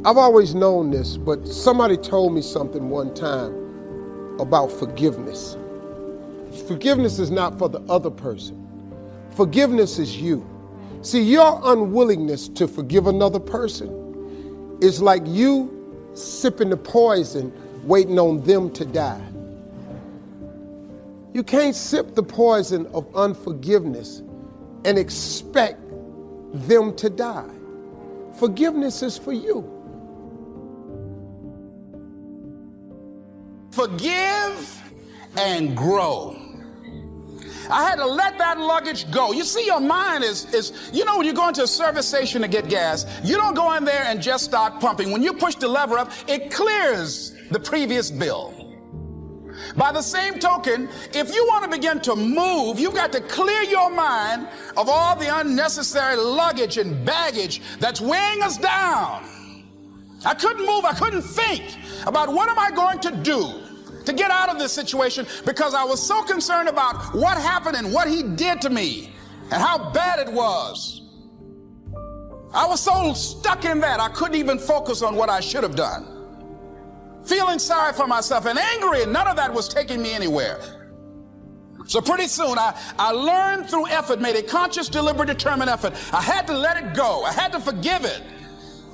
I've always known this, but somebody told me something one time about forgiveness. Forgiveness is not for the other person. Forgiveness is you. See, your unwillingness to forgive another person is like you sipping the poison, waiting on them to die. You can't sip the poison of unforgiveness and expect them to die. Forgiveness is for you. Forgive and grow. I had to let that luggage go. You see, your mind is when you go into a service station to get gas, you don't go in there and just start pumping. When you push the lever up, it clears the previous bill. By the same token, if you want to begin to move, you've got to clear your mind of all the unnecessary luggage and baggage that's weighing us down. I couldn't move. I couldn't think about what am I going to do to get out of this situation because I was so concerned about what happened and what he did to me and how bad it was. I was so stuck in that I couldn't even focus on what I should have done. Feeling sorry for myself and angry, and none of that was taking me anywhere. So pretty soon I learned through effort, made a conscious, deliberate, determined effort. I had to let it go. I had to forgive it.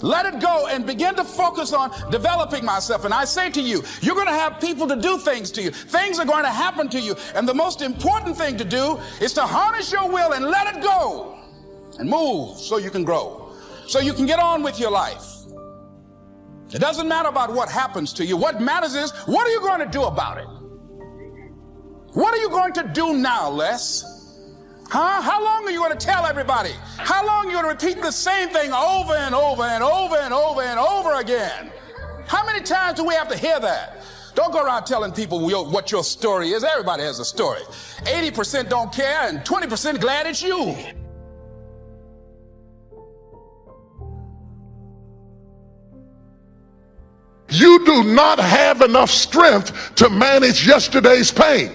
Let it go and begin to focus on developing myself. And I say to you, you're going to have people to do things to you. Things are going to happen to you. And the most important thing to do is to harness your will and let it go and move so you can grow, so you can get on with your life. It doesn't matter about what happens to you. What matters is, what are you going to do about it? What are you going to do now, Les? How long are you going to tell everybody? How long are you going to repeat the same thing over and over and over and over and over again? How many times do we have to hear that? Don't go around telling people what your story is. Everybody has a story. 80% don't care and 20% glad it's you. You do not have enough strength to manage yesterday's pain.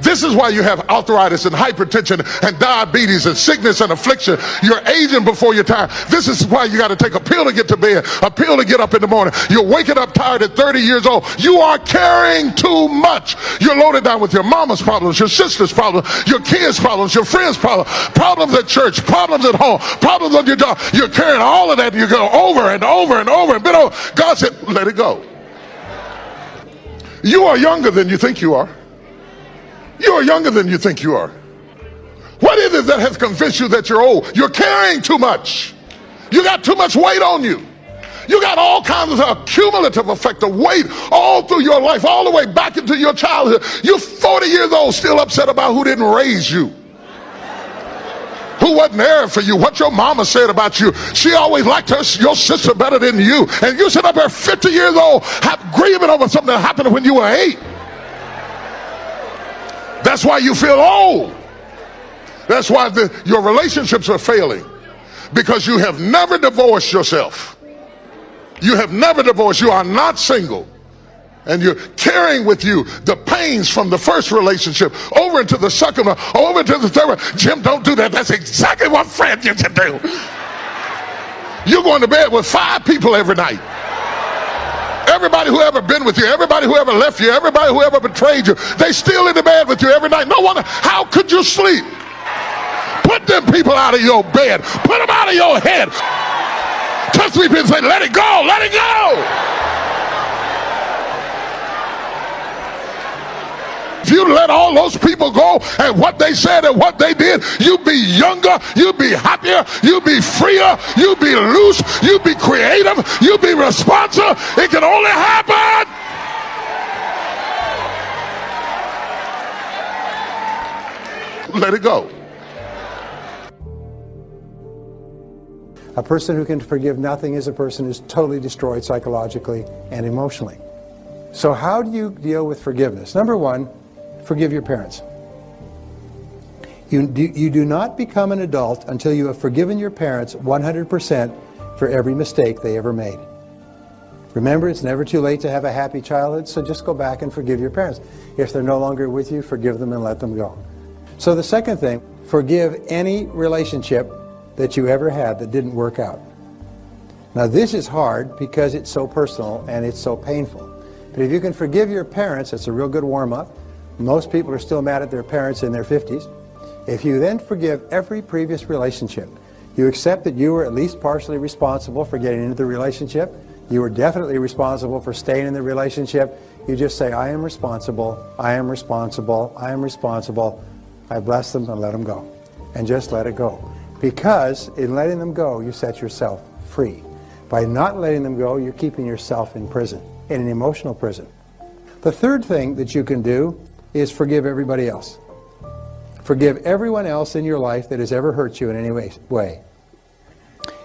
This is why you have arthritis and hypertension and diabetes and sickness and affliction. You're aging before your time. This is why you got to take a pill to get to bed, a pill to get up in the morning. You're waking up tired at 30 years old. You are carrying too much. You're loaded down with your mama's problems, your sister's problems, your kids' problems, your friends' problems, problems at church, problems at home, problems on your job. You're carrying all of that and you go over and over and over and bit over. God said, let it go. You are younger than you think you are. You are younger than you think you are. What is it that has convinced you that you're old? You're carrying too much. You got too much weight on you. You got all kinds of cumulative effect of weight all through your life, all the way back into your childhood. You're 40 years old, still upset about who didn't raise you, who wasn't there for you, what your mama said about you. She always liked your sister better than you. And you sit up there 50 years old grieving over something that happened when you were 8. That's why you feel old. That's why your relationships are failing, because you have never divorced yourself. You have never divorced. You are not single, and you're carrying with you the pains from the first relationship over into the second one, over into the third one. Jim, don't do that. That's exactly what Fred used to do. You're going to bed with 5 people every night. Everybody who ever been with you, everybody who ever left you, everybody who ever betrayed you, they still in the bed with you every night. No wonder. How could you sleep? Put them people out of your bed. Put them out of your head. Touch 3 people and say, let it go, let it go. If you let all those people go and what they said and what they did, you'd be younger, you'd be happier, you'd be freer, you'd be loose, you'd be creative, you'd be responsive. It can only happen. Let it go. A person who can forgive nothing is a person who's totally destroyed psychologically and emotionally. So how do you deal with forgiveness? Number one, forgive your parents. You do not become an adult until you have forgiven your parents 100% for every mistake they ever made. Remember, it's never too late to have a happy childhood, so just go back and forgive your parents. If they're no longer with you, forgive them and let them go. So the second thing, forgive any relationship that you ever had that didn't work out. Now this is hard because it's so personal and it's so painful. But if you can forgive your parents, it's a real good warm-up. Most people are still mad at their parents in their 50s. If you then forgive every previous relationship, you accept that you were at least partially responsible for getting into the relationship. You were definitely responsible for staying in the relationship. You just say, I am responsible, I am responsible, I am responsible. I bless them and let them go. And just let it go. Because in letting them go, you set yourself free. By not letting them go, you're keeping yourself in prison, in an emotional prison. The third thing that you can do is forgive everybody else. Forgive everyone else in your life that has ever hurt you in any way.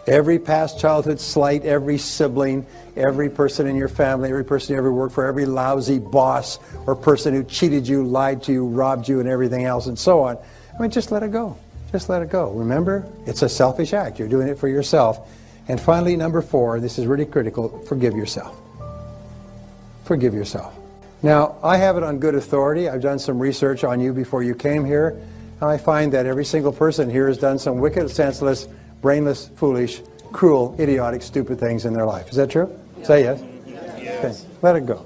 Every past childhood slight, every sibling, every person in your family, every person you ever worked for, every lousy boss or person who cheated you, lied to you, robbed you, and everything else, and so on. I mean, just let it go. Just let it go. Remember, it's a selfish act. You're doing it for yourself. And finally, number 4, this is really critical, forgive yourself. Forgive yourself. Now, I have it on good authority. I've done some research on you before you came here. And I find that every single person here has done some wicked, senseless, brainless, foolish, cruel, idiotic, stupid things in their life. Is that true? Yes. Say yes. Yes. Okay. Let it go.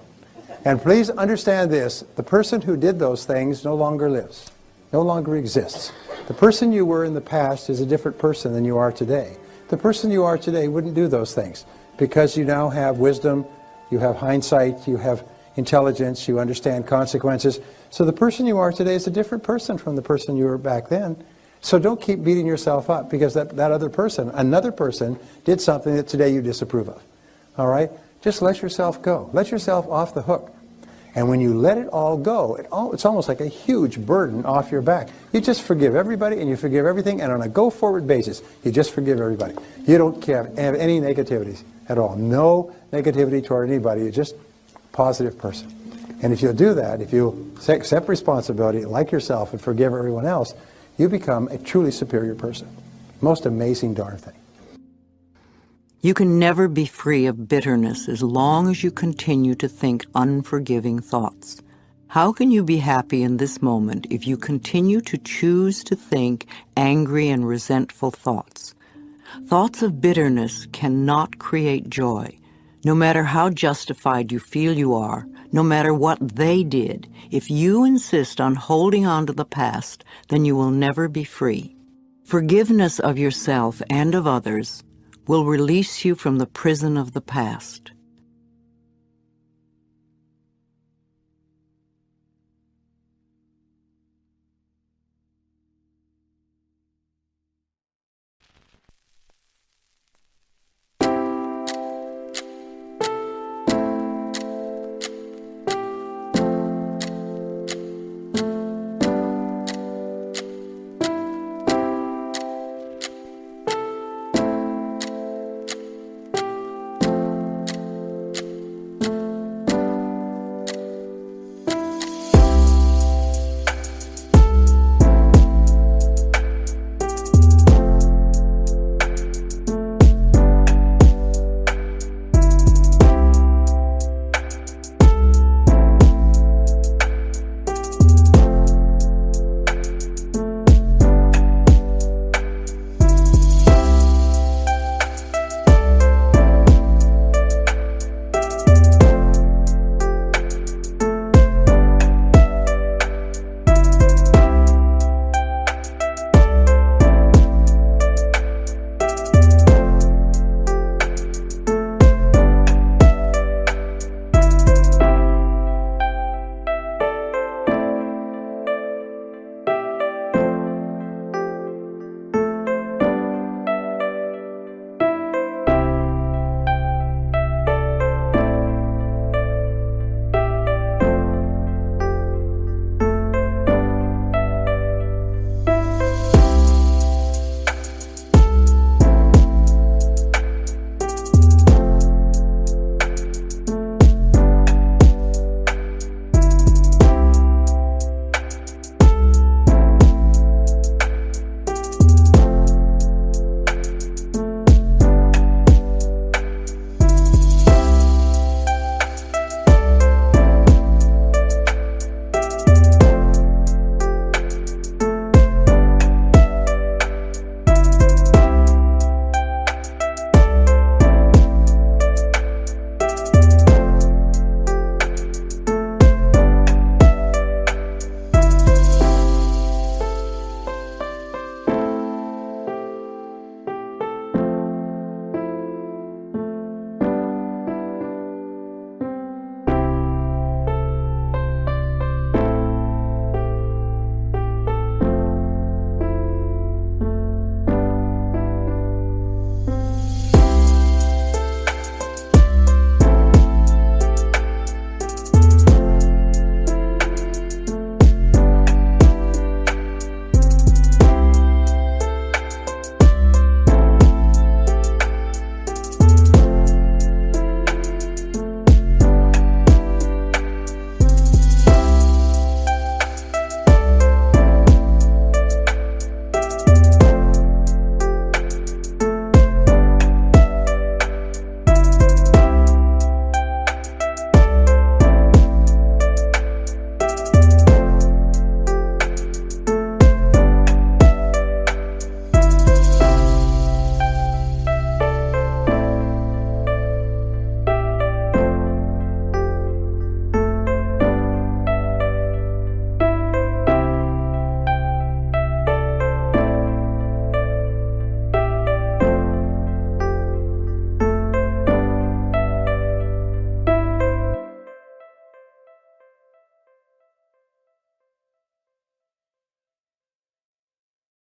And please understand this. The person who did those things no longer lives, no longer exists. The person you were in the past is a different person than you are today. The person you are today wouldn't do those things because you now have wisdom, you have hindsight, you have intelligence, you understand consequences. So the person you are today is a different person from the person you were back then. So don't keep beating yourself up because that other person, another person, did something that today you disapprove of. All right? Just let yourself go. Let yourself off the hook. And when you let it all go, it's almost like a huge burden off your back. You just forgive everybody and you forgive everything, and on a go-forward basis, you just forgive everybody. You don't have any negativities at all. No negativity toward anybody. You're just a positive person. And if you'll do that, if you accept responsibility, like yourself, and forgive everyone else, you become a truly superior person. Most amazing darn thing. You can never be free of bitterness as long as you continue to think unforgiving thoughts. How can you be happy in this moment if you continue to choose to think angry and resentful thoughts? Thoughts of bitterness cannot create joy. No matter how justified you feel you are, no matter what they did, if you insist on holding on to the past, then you will never be free. Forgiveness of yourself and of others will release you from the prison of the past.